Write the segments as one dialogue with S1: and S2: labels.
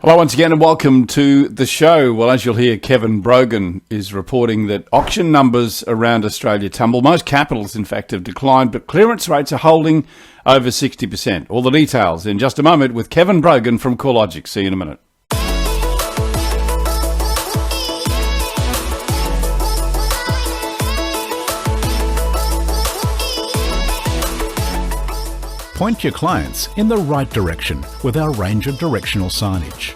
S1: Hello once again and welcome to the show. Well, as you'll hear, Kevin Brogan is reporting that auction numbers around Australia tumble. Most capitals, in fact, have declined, but clearance rates are holding over 60%. All the details in just a moment with Kevin Brogan from CoreLogic. See you in a minute.
S2: Point your clients in the right direction with our range of directional signage.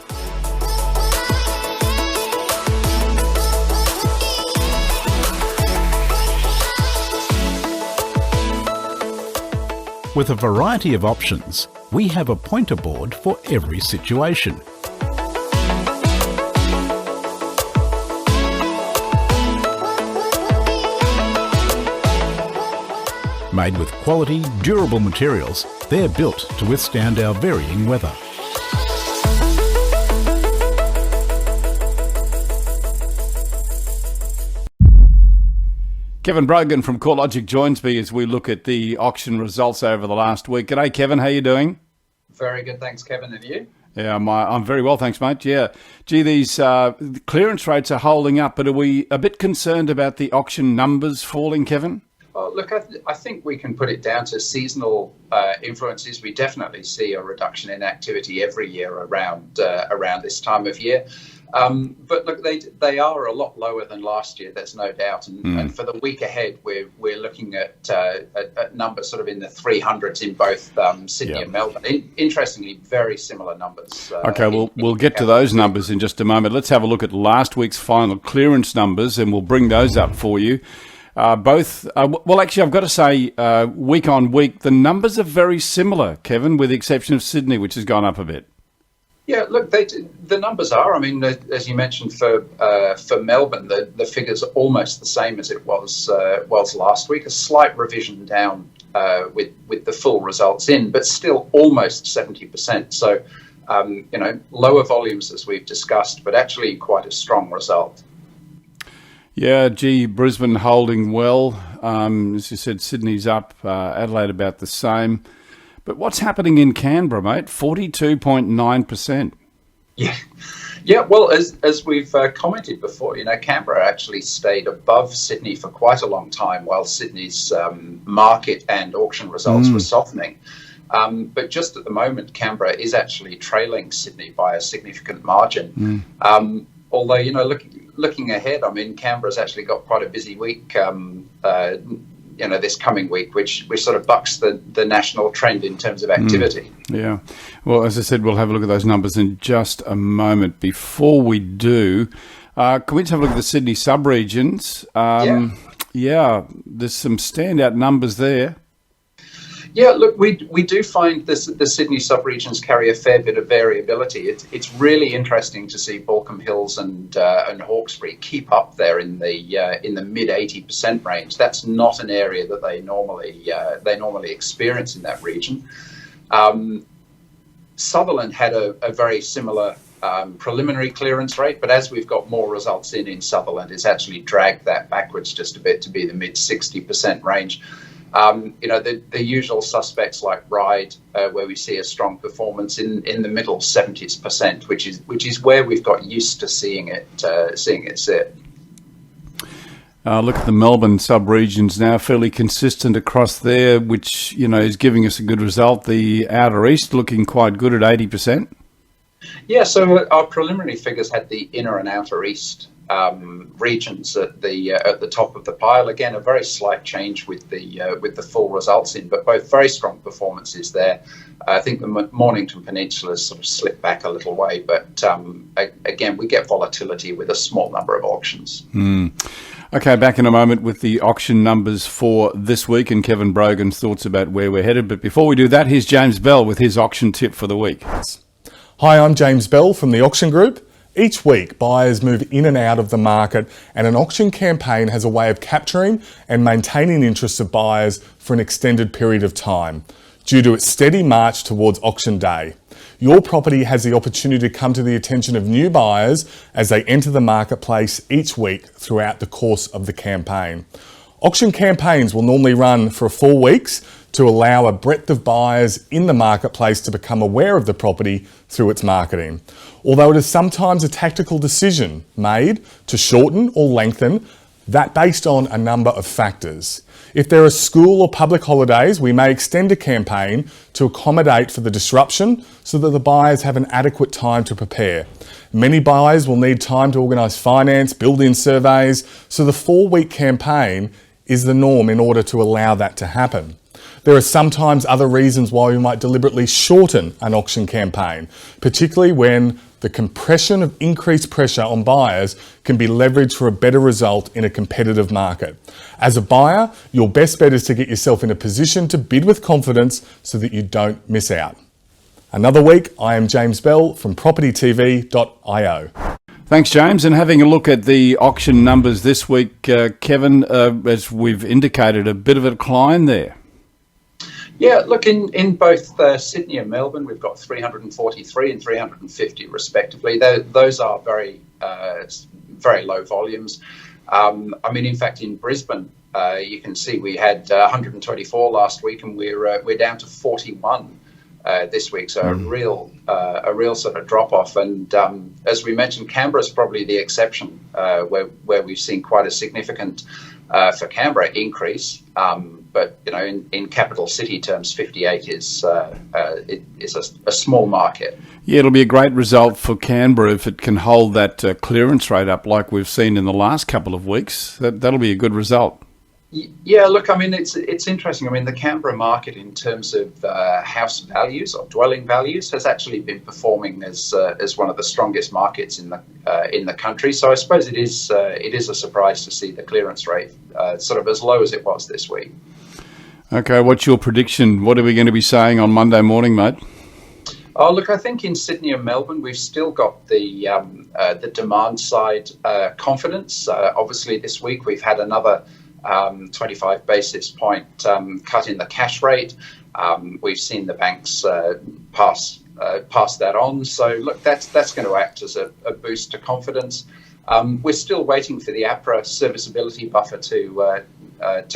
S2: With a variety of options, we have a pointer board for every situation. Made with quality, durable materials, they're built to withstand our varying weather.
S1: Kevin Brogan from CoreLogic joins me as we look at the auction results over the last week. G'day, Kevin. How you doing?
S3: Very good, thanks, Kevin. And you?
S1: Yeah, I'm very well, thanks, mate. Yeah. Gee, these clearance rates are holding up, but are we a bit concerned about the auction numbers falling, Kevin?
S3: Well, look, I think we can put it down to seasonal influences. We definitely see a reduction in activity every year around this time of year. But look, they are a lot lower than last year. There's no doubt. And for the week ahead, we're looking at numbers sort of in the 300s in both Sydney and Melbourne. Interestingly, very similar numbers.
S1: Okay, we'll get to those numbers in just a moment. Let's have a look at last week's final clearance numbers, and we'll bring those up for you. Well, actually, I've got to say, week on week, the numbers are very similar, Kevin, with the exception of Sydney, which has gone up a bit.
S3: Yeah, look, the numbers are. I mean, as you mentioned, for Melbourne, the figures are almost the same as it was last week. A slight revision down with the full results in, but still almost 70%. So, lower volumes as we've discussed, but actually quite a strong result.
S1: Yeah, Brisbane holding well. As you said, Sydney's up, Adelaide about the same. But what's happening in Canberra, mate? 42.9%.
S3: Yeah. Well, as we've commented before, Canberra actually stayed above Sydney for quite a long time, while Sydney's market and auction results were softening. But just at the moment, Canberra is actually trailing Sydney by a significant margin. Although, looking ahead, I mean, Canberra's actually got quite a busy week, this coming week, which sort of bucks the national trend in terms of activity.
S1: Yeah. Well, as I said, we'll have a look at those numbers in just a moment. Before we do, can we just have a look at the Sydney sub-regions? Yeah, there's some standout numbers there.
S3: Yeah, look, we do find the Sydney sub-regions carry a fair bit of variability. It's really interesting to see Baulkham Hills and Hawkesbury keep up there in the mid 80% range. That's not an area that they normally experience in that region. Sutherland had a very similar preliminary clearance rate, but as we've got more results in Sutherland, it's actually dragged that backwards just a bit to be the mid 60% range. The usual suspects like Ryde, where we see a strong performance in the middle 70%, which is where we've got used to seeing it sit.
S1: Look at the Melbourne sub-regions now, fairly consistent across there, which is giving us a good result. The outer east looking quite good at 80%.
S3: Yeah, so our preliminary figures had the inner and outer east regions at the top of the pile. Again, a very slight change with the full results in, but both very strong performances there. I think the Mornington Peninsula has sort of slipped back a little way, but again, we get volatility with a small number of auctions.
S1: Okay, back in a moment with the auction numbers for this week and Kevin Brogan's thoughts about where we're headed. But before we do that, here's James Bell with his auction tip for the week.
S4: Hi, I'm James Bell from the Auction Group. Each week, buyers move in and out of the market, and an auction campaign has a way of capturing and maintaining interest of buyers for an extended period of time, due to its steady march towards auction day. Your property has the opportunity to come to the attention of new buyers as they enter the marketplace each week throughout the course of the campaign. Auction campaigns will normally run for 4 weeks to allow a breadth of buyers in the marketplace to become aware of the property through its marketing. Although it is sometimes a tactical decision made to shorten or lengthen that based on a number of factors. If there are school or public holidays, we may extend a campaign to accommodate for the disruption so that the buyers have an adequate time to prepare. Many buyers will need time to organise finance, build-in surveys, so the 4-week campaign is the norm in order to allow that to happen. There are sometimes other reasons why we might deliberately shorten an auction campaign, particularly when the compression of increased pressure on buyers can be leveraged for a better result in a competitive market. As a buyer, your best bet is to get yourself in a position to bid with confidence so that you don't miss out. Another week, I am James Bell from propertytv.io.
S1: Thanks, James. And having a look at the auction numbers this week, Kevin, as we've indicated, a bit of a decline there.
S3: Yeah, look, in both Sydney and Melbourne, we've got 343 and 350 respectively. Those are very low volumes. In fact, in Brisbane, you can see we had 124 last week, and we're down to 41 this week. So a real sort of drop off. And as we mentioned, Canberra's probably the exception, where we've seen quite a significant for Canberra increase. But in capital city terms, 58 is a small market.
S1: Yeah, it'll be a great result for Canberra if it can hold that clearance rate up like we've seen in the last couple of weeks. That'll be a good result.
S3: Yeah, look, it's interesting. The Canberra market in terms of house values or dwelling values has actually been performing as one of the strongest markets in the country. So I suppose it is a surprise to see the clearance rate sort of as low as it was this week.
S1: Okay, what's your prediction? What are we going to be saying on Monday morning, mate?
S3: Oh, look, I think in Sydney and Melbourne, we've still got the demand side confidence. Obviously, this week we've had another 25 basis point cut in the cash rate. We've seen the banks pass that on. So, look, that's going to act as a boost to confidence. We're still waiting for the APRA serviceability buffer to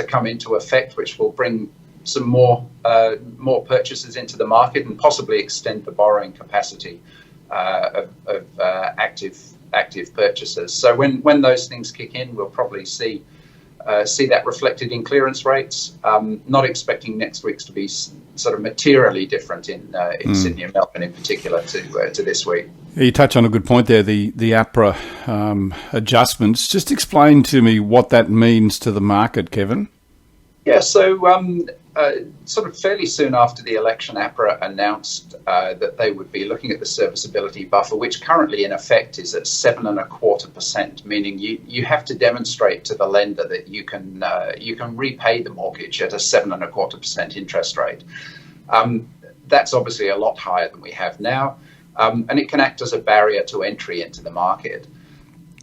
S3: come into effect, which will bring some more purchases into the market and possibly extend the borrowing capacity of active purchasers. So when those things kick in, we'll probably see that reflected in clearance rates. Not expecting next week's to be sort of materially different in Sydney and Melbourne in particular to this week.
S1: You touch on a good point there, the APRA adjustments. Just explain to me what that means to the market, Kevin. Yeah, so
S3: sort of fairly soon after the election, APRA announced that they would be looking at the serviceability buffer, which currently in effect is at 7.25%, meaning you have to demonstrate to the lender that you can repay the mortgage at a 7.25% interest rate. That's obviously a lot higher than we have now, and it can act as a barrier to entry into the market.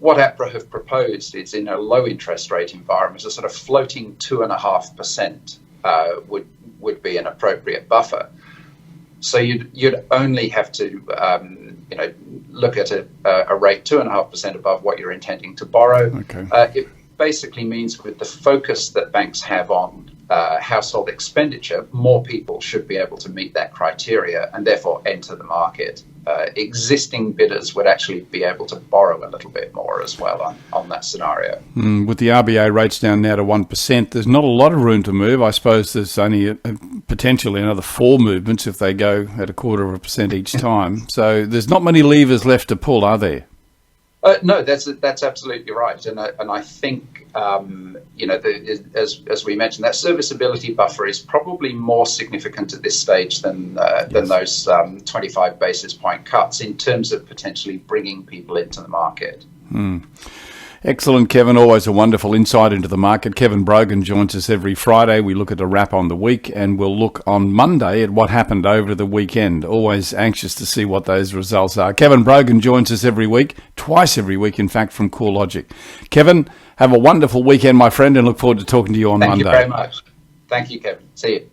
S3: What APRA have proposed is, in a low interest rate environment, a sort of floating 2.5% would be an appropriate buffer. So you'd only have to look at a rate 2.5% above what you're intending to borrow.
S1: Okay.
S3: It basically means with the focus that banks have on household expenditure, more people should be able to meet that criteria and therefore enter the market. Existing bidders would actually be able to borrow a little bit more as well on that scenario.
S1: With the RBA rates down now to 1%, there's not a lot of room to move. I suppose there's only potentially another 4 movements if they go at 0.25% each time. So there's not many levers left to pull, are there?
S3: No, that's absolutely right, and I think as we mentioned, that serviceability buffer is probably more significant at this stage than those 25 basis point cuts in terms of potentially bringing people into the market.
S1: Excellent, Kevin. Always a wonderful insight into the market. Kevin Brogan joins us every Friday. We look at a wrap on the week, and we'll look on Monday at what happened over the weekend. Always anxious to see what those results are. Kevin Brogan joins us every week, twice every week, in fact, from CoreLogic. Kevin, have a wonderful weekend, my friend, and look forward to talking to you on Monday.
S3: Thank you very much. Thank you, Kevin. See you.